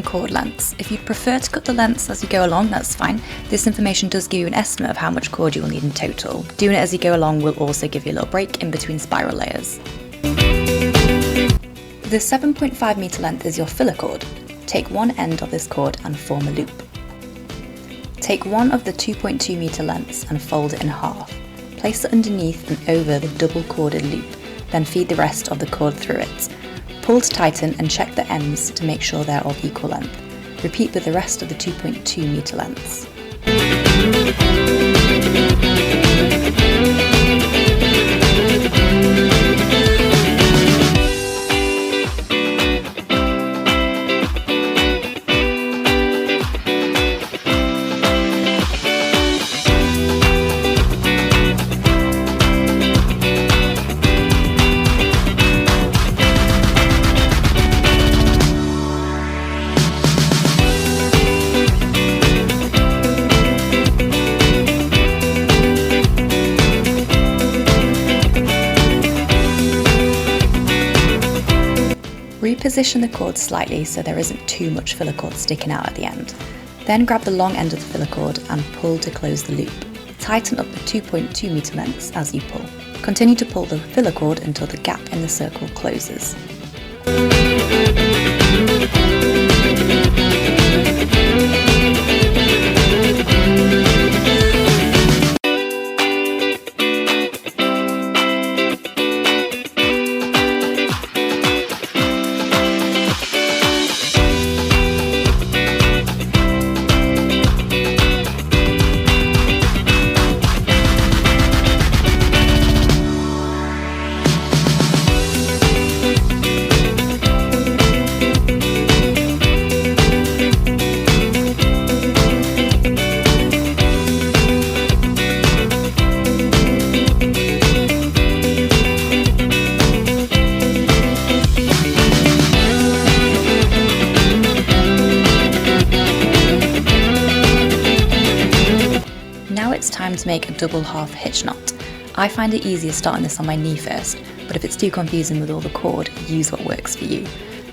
cord lengths. If you'd prefer to cut the lengths as you go along, that's fine. This information does give you an estimate of how much cord you will need in total. Doing it as you go along will also give you a little break in between spiral layers. The 7.5 meter length is your filler cord. Take one end of this cord and form a loop. Take one of the 2.2 meter lengths and fold it in half. Place it underneath and over the double corded loop, then feed the rest of the cord through it. Pull to tighten and check the ends to make sure they're of equal length. Repeat with the rest of the 2.2 meter lengths. Reposition the cord slightly so there isn't too much filler cord sticking out at the end. Then grab the long end of the filler cord and pull to close the loop. Tighten up the 2.2 meter lengths as you pull. Continue to pull the filler cord until the gap in the circle closes. Now it's time to make a double half hitch knot. I find it easier starting this on my knee first, but if it's too confusing with all the cord, use what works for you.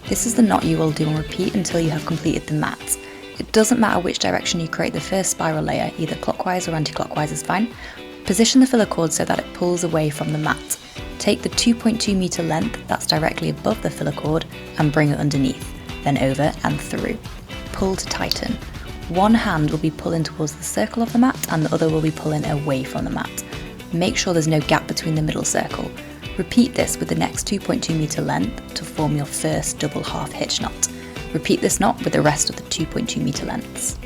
This is the knot you will do on repeat until you have completed the mat. It doesn't matter which direction you create the first spiral layer, either clockwise or anti-clockwise is fine. Position the filler cord so that it pulls away from the mat. Take the 2.2 meter length that's directly above the filler cord and bring it underneath, then over and through. Pull to tighten. One hand will be pulling towards the circle of the mat and the other will be pulling away from the mat. Make sure there's no gap between the middle circle. Repeat this with the next 2.2 meter length to form your first double half hitch knot. Repeat this knot with the rest of the 2.2 meter lengths.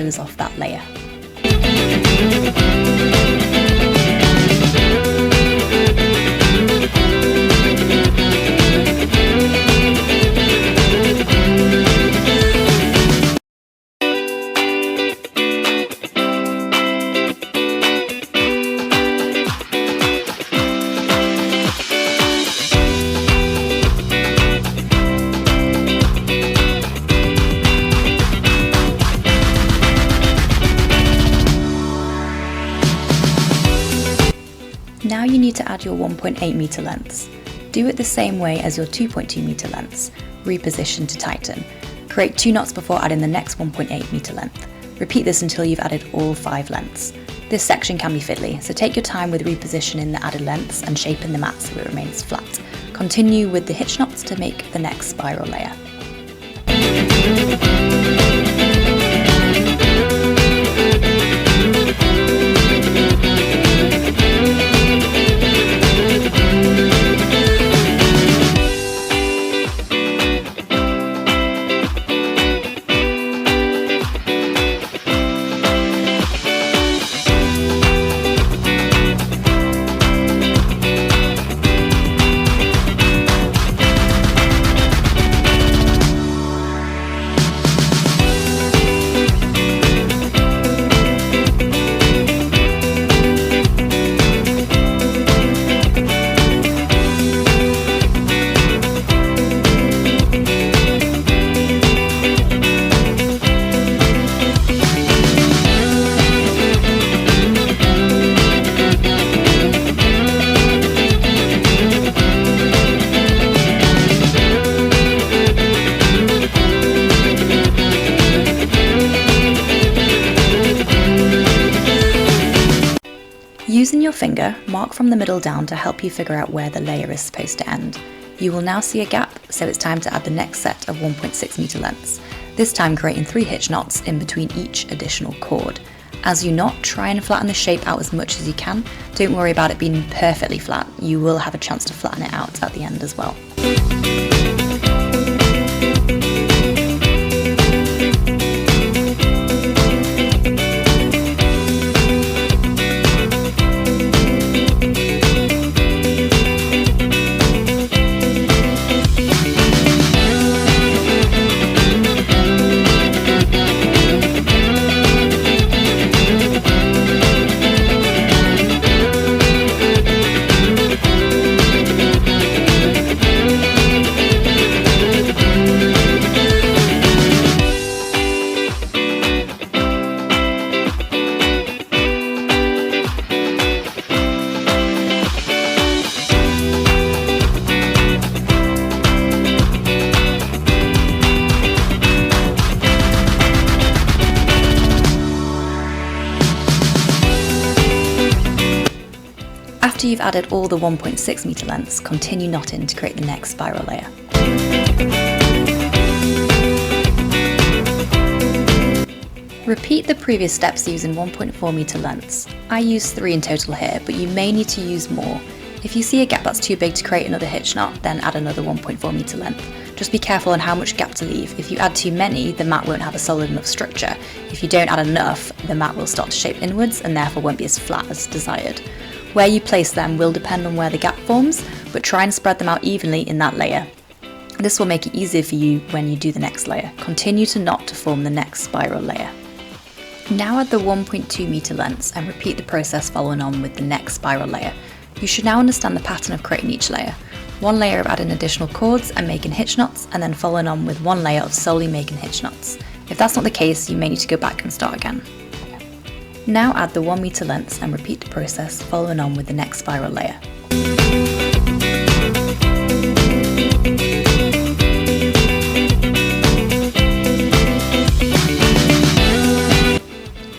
close off that layer. Now you need to add your 1.8 meter lengths. Do it the same way as your 2.2 meter lengths, reposition to tighten. Create 2 knots before adding the next 1.8 meter length. Repeat this until you've added all 5 lengths. This section can be fiddly, so take your time with repositioning the added lengths and shaping the mat so it remains flat. Continue with the hitch knots to make the next spiral layer. Using your finger, mark from the middle down to help you figure out where the layer is supposed to end. You will now see a gap, so it's time to add the next set of 1.6 meter lengths, this time creating 3 hitch knots in between each additional cord. As you knot, try and flatten the shape out as much as you can. Don't worry about it being perfectly flat, you will have a chance to flatten it out at the end as well. After you've added all the 1.6 meter lengths, continue knotting to create the next spiral layer. Repeat the previous steps using 1.4 meter lengths. I use 3 in total here, but you may need to use more. If you see a gap that's too big to create another hitch knot, then add another 1.4 meter length. Just be careful on how much gap to leave. If you add too many, the mat won't have a solid enough structure. If you don't add enough, the mat will start to shape inwards and therefore won't be as flat as desired. Where you place them will depend on where the gap forms, but try and spread them out evenly in that layer. This will make it easier for you when you do the next layer. Continue to knot to form the next spiral layer. Now add the 1.2 meter lengths and repeat the process following on with the next spiral layer. You should now understand the pattern of creating each layer. One layer of adding additional cords and making hitch knots, and then following on with one layer of solely making hitch knots. If that's not the case, you may need to go back and start again. Now add the 1 meter lengths and repeat the process following on with the next spiral layer.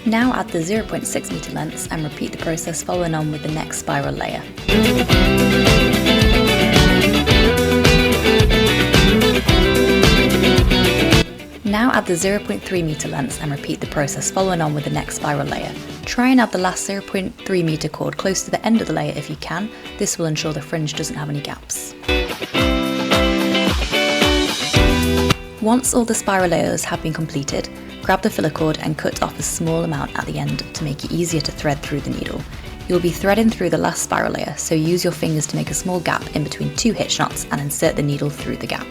Now add the 0.6 meter lengths and repeat the process following on with the next spiral layer. Now add the 0.3 meter lengths and repeat the process following on with the next spiral layer. Try and add the last 0.3 meter cord close to the end of the layer if you can. This will ensure the fringe doesn't have any gaps. Once all the spiral layers have been completed, grab the filler cord and cut off a small amount at the end to make it easier to thread through the needle. You'll be threading through the last spiral layer, so use your fingers to make a small gap in between 2 hitch knots and insert the needle through the gap.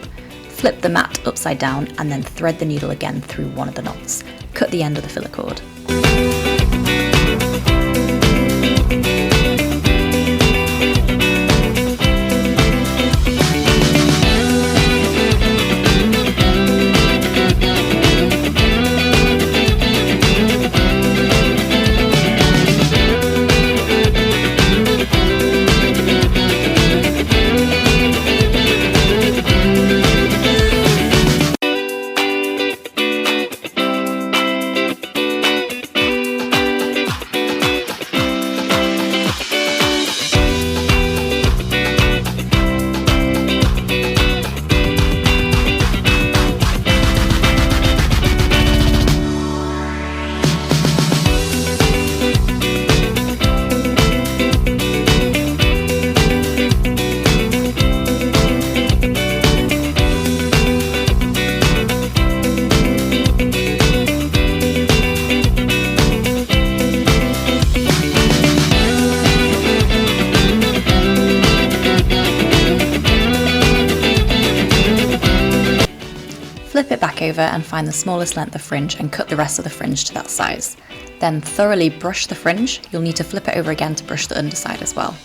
Flip the mat upside down and then thread the needle again through one of the knots. Cut the end of the filler cord. Flip it back over and find the smallest length of fringe and cut the rest of the fringe to that size. Then thoroughly brush the fringe. You'll need to flip it over again to brush the underside as well.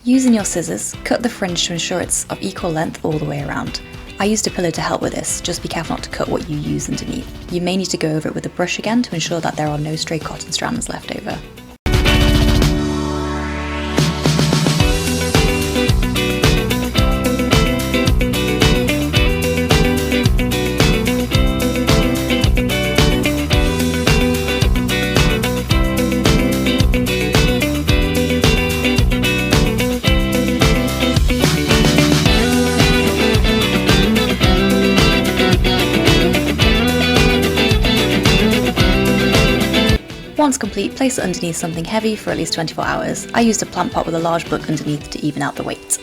Using your scissors, cut the fringe to ensure it's of equal length all the way around. I used a pillow to help with this, just be careful not to cut what you use underneath. You may need to go over it with a brush again to ensure that there are no stray cotton strands left over. Once complete, place it underneath something heavy for at least 24 hours. I used a plant pot with a large book underneath to even out the weight.